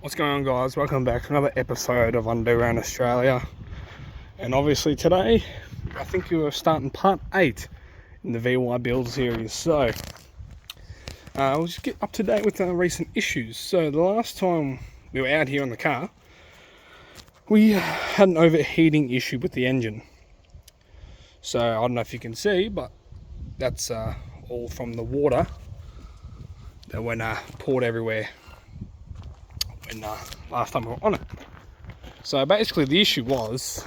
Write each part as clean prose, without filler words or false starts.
What's going on, guys? Welcome back to another episode of Undo Around Australia. And obviously today, I think we were starting part 8 in the VY build series. So, we'll just get up to date with the recent issues. So the last time we were out here on the car, we had an overheating issue with the engine. So I don't know if you can see, but that's all from the water that went poured everywhere when last time we were on it. So basically the issue was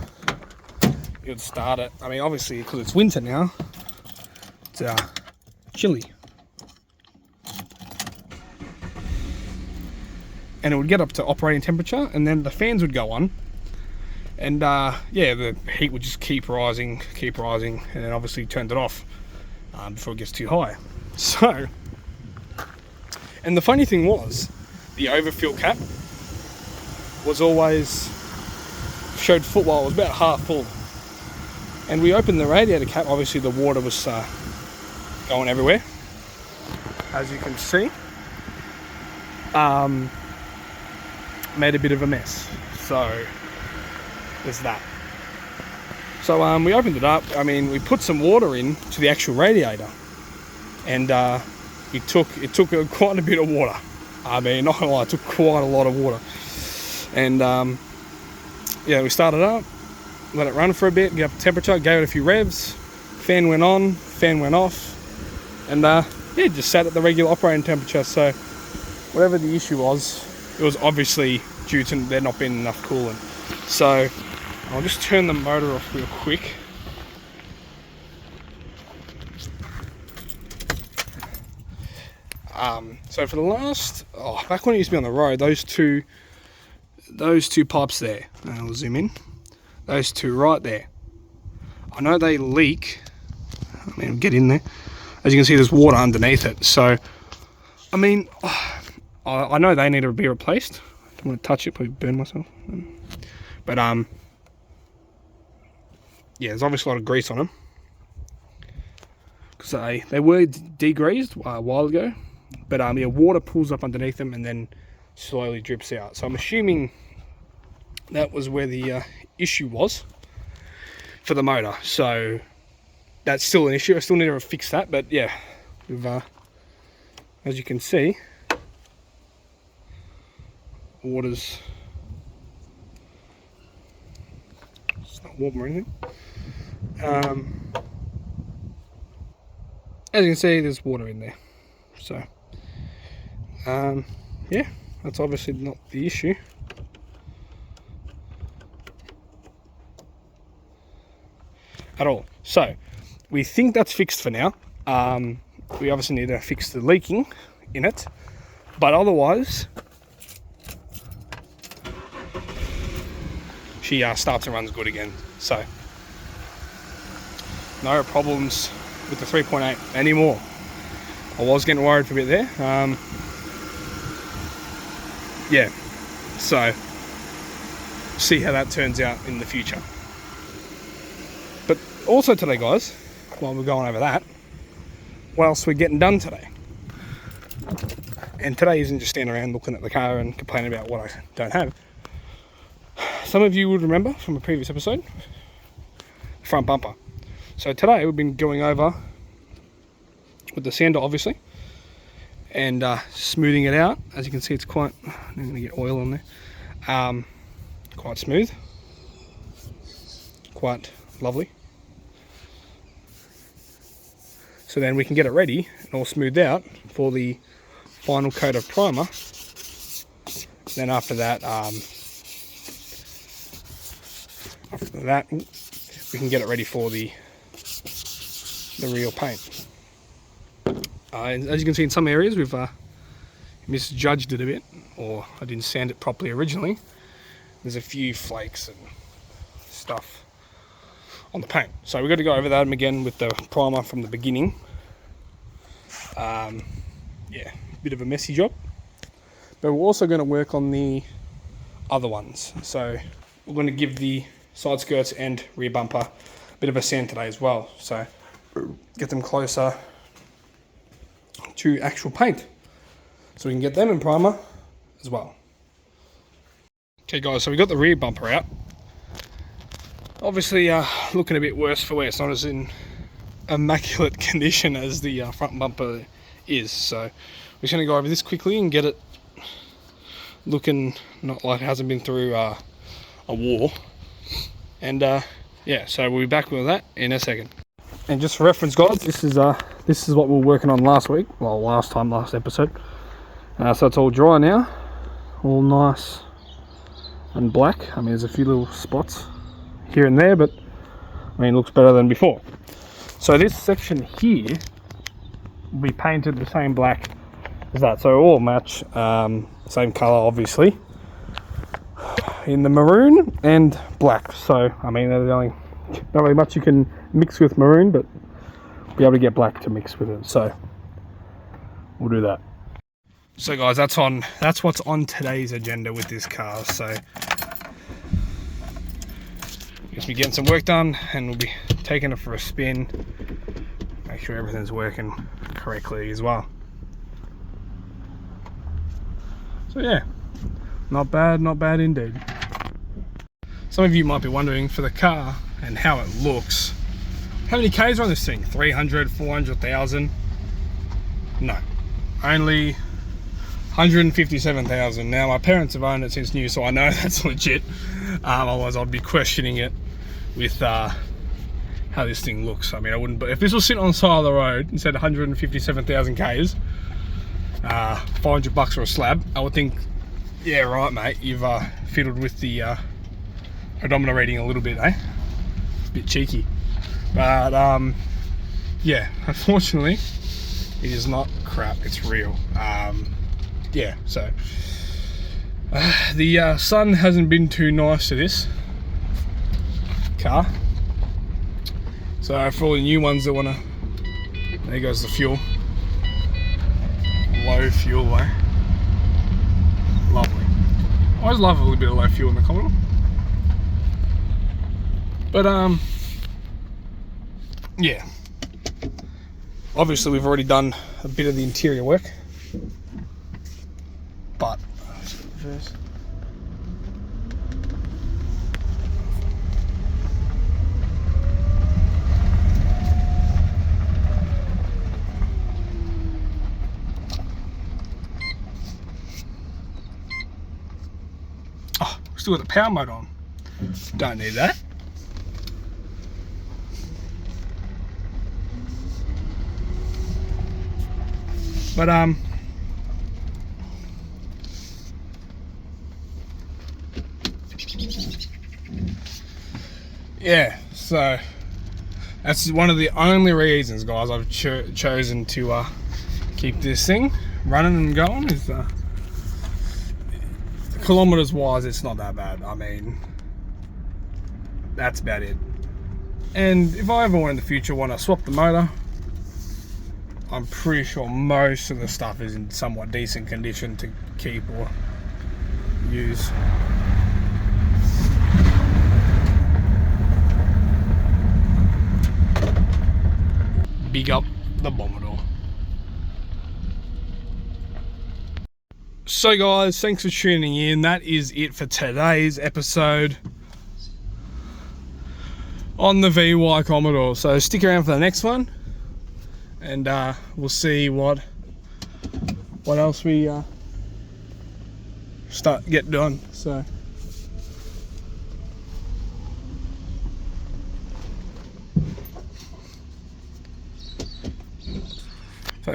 it would start it. I mean, obviously because it's winter now, it's chilly, and it would get up to operating temperature, and then the fans would go on, and yeah, the heat would just keep rising, and then obviously turned it off before it gets too high. So, and the funny thing was, the overfill cap was always showed full, well, it was about half full. And we opened the radiator cap, obviously the water was going everywhere, as you can see. Made a bit of a mess. So, there's that. So we opened it up. I mean, we put some water in to the actual radiator, and it took quite a bit of water. I mean, not gonna lie, it took quite a lot of water. And yeah, we started up, let it run for a bit, get up to temperature, gave it a few revs, fan went on, fan went off, and yeah, just sat at the regular operating temperature. So whatever the issue was, it was obviously due to there not being enough coolant. So I'll just turn the motor off real quick. So for the last, back when it used to be on the road, those two pipes there, I'll zoom in, those two right there, I know they leak. I mean, get in there. As you can see, there's water underneath it. So, I mean, I know they need to be replaced. I don't want to touch it, probably burn myself. But, yeah, there's obviously a lot of grease on them. Because they were degreased a while ago. But yeah, water pools up underneath them and then slowly drips out. So I'm assuming that was where the issue was for the motor. So that's still an issue. I still need to fix that. But yeah, we've, as you can see, water's, it's not warm or anything. As you can see, there's water in there. So yeah, that's obviously not the issue. At all. So we think that's fixed for now. We obviously need to fix the leaking in it, but otherwise she starts and runs good again. So no problems with the 3.8 anymore. I was getting worried for a bit there. Yeah, so see how that turns out in the future. But also today, guys, while we're going over that, what else we're getting done today? And today isn't just standing around looking at the car and complaining about what I don't have. Some of you would remember from a previous episode, front bumper. So today we've been going over with the sander, obviously, and smoothing it out. As you can see, it's quite, I'm going to get oil on there, quite smooth, quite lovely. So then we can get it ready and all smoothed out for the final coat of primer. Then after that, we can get it ready for the real paint. And as you can see, in some areas we've misjudged it a bit, or I didn't sand it properly originally. There's a few flakes and stuff on the paint, so we've got to go over that again with the primer from the beginning. Yeah, bit of a messy job, but we're also going to work on the other ones. So we're going to give the side skirts and rear bumper a bit of a sand today as well, so get them closer to actual paint, so we can get them in primer as well. Okay guys, so we got the rear bumper out. Obviously looking a bit worse for wear. It's not as in immaculate condition as the front bumper is. So we're just going to go over this quickly and get it looking not like it hasn't been through a war. And yeah, so we'll be back with that in a second. And just for reference guys, this is what we were working on last week. Well, last episode. So it's all dry now. All nice and black. I mean, there's a few little spots here and there, but I mean, it looks better than before. So this section here will be painted the same black as that. So all match, same color obviously, in the maroon and black. So I mean, there's only not really much you can mix with maroon, but be able to get black to mix with it. So we'll do that. So guys, that's what's on today's agenda with this car. So just be getting some work done, and we'll be taking it for a spin, make sure everything's working correctly as well. So yeah, not bad indeed. Some of you might be wondering, for the car and how it looks, how many Ks are on this thing? 300, 400,000? No, only 157,000. Now my parents have owned it since new, so I know that's legit. Otherwise I'd be questioning it with how this thing looks. I mean, I wouldn't, but if this was sitting on the side of the road and said 157,000 Ks, $500 for a slab, I would think, yeah right mate, you've fiddled with the odometer reading a little bit, eh? A bit cheeky. But yeah, unfortunately it is not crap, it's real. Yeah, so the sun hasn't been too nice to this car. So for all the new ones that wanna, there goes the fuel. Low fuel though. Lovely. I always love a little bit of low fuel in the Commodore. But yeah. Obviously we've already done a bit of the interior work. But oh, still got the power mode on. Don't need that. But yeah, so that's one of the only reasons, guys, I've chosen to keep this thing running and going. Is kilometers wise, it's not that bad. I mean, that's about it. And if I ever in the future want to swap the motor, I'm pretty sure most of the stuff is in somewhat decent condition to keep or use. Big up the Bodywork. So guys, thanks for tuning in. That is it for today's episode on the VY Commodore. So stick around for the next one, and we'll see what else we get done. So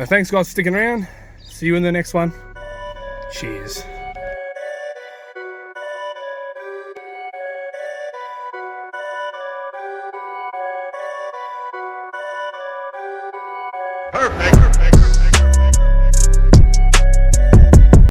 thanks guys for sticking around. See you in the next one. Cheers. Perfect.